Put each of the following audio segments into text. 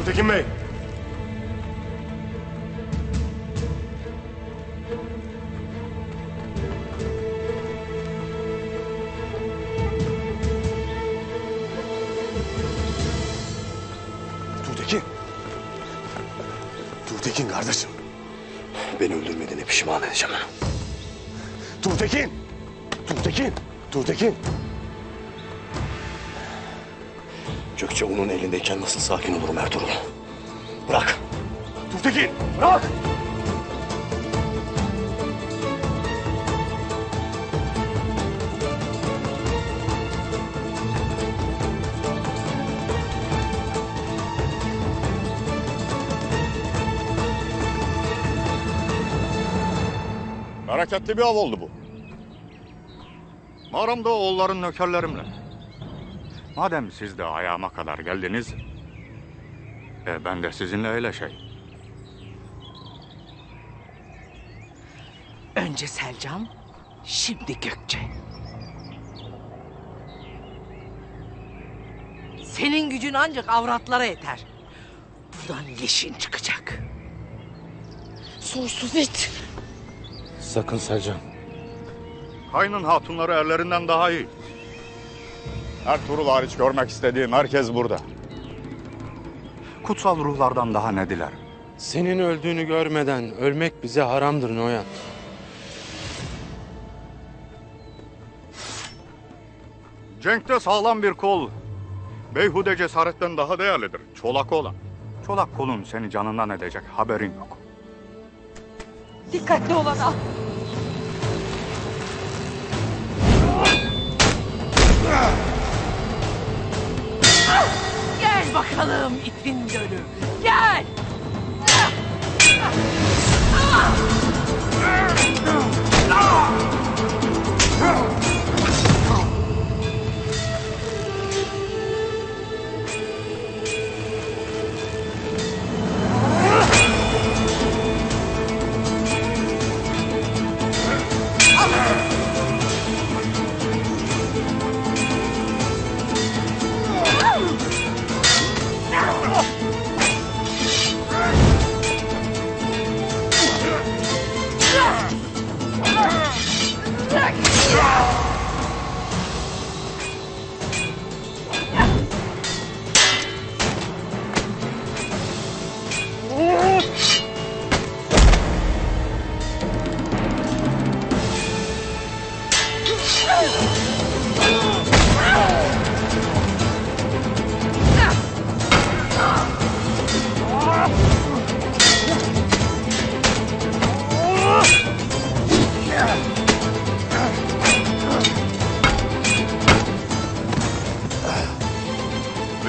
Tuğtekin Bey. Tuğtekin. Tuğtekin kardeşim. Beni öldürmediğine pişman edeceğim onu. Tuğtekin. Tuğtekin. Tuğtekin. Gökçe onun elindeyken nasıl sakin olurum Ertuğrul? Bırak. Tuğtekin. Bırak. Hareketli bir av oldu bu. Mağaramda oğulların nökerlerimle. Madem siz de ayağıma kadar geldiniz, ben de sizinle öyle şey. Önce Selcan, şimdi Gökçe. Senin gücün ancak avratlara yeter. Buradan leşin çıkacak. Soysuz it. Sakın Selcan. Kaynın hatunları erlerinden daha iyi. Ertuğrul hariç görmek istediğim herkes burada. Kutsal ruhlardan daha ne diler? Senin öldüğünü görmeden ölmek bize haramdır Noyan. Cenk'te sağlam bir kol, beyhude cesaretten daha değerlidir. Çolak olan. Çolak kolun seni canından edecek, haberin yok. Dikkatli ol ana. Gel bakalım itin dönü. Gel.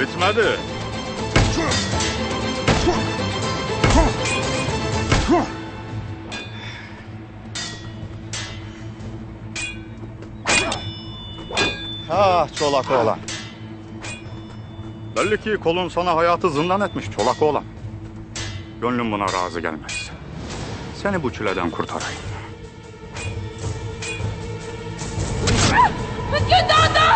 Bitmedi. Ah çolak oğlan. Belli ki kolun sana hayatı zindan etmiş çolak oğlan. Gönlüm buna razı gelmez. Seni bu çileden kurtarayım. Gündoğdu!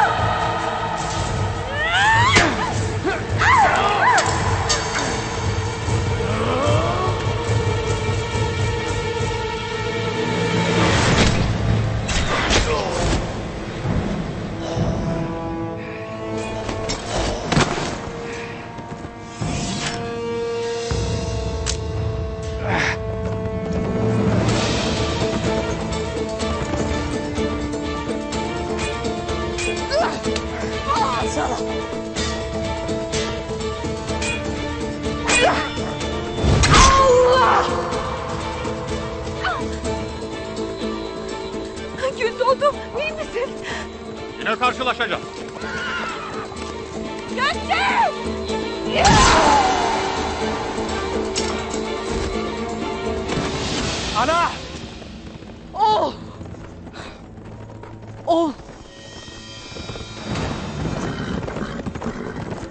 Allah! Gündoğdu, iyi misin? Yine karşılaşacağız. Gökçe! Ana! Oğul! Oğul!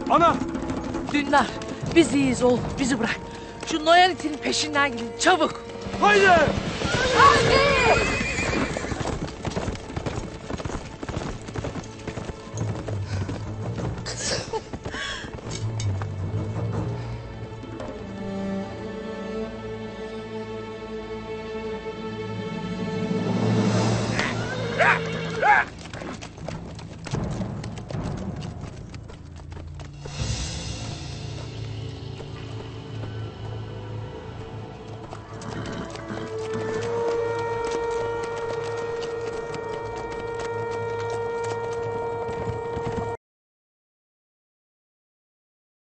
Ana! Dündar, biz iyiyiz oğul, bizi bırak. Şu Noyan itinin peşinden gidin, çabuk! Haydi! Hadi!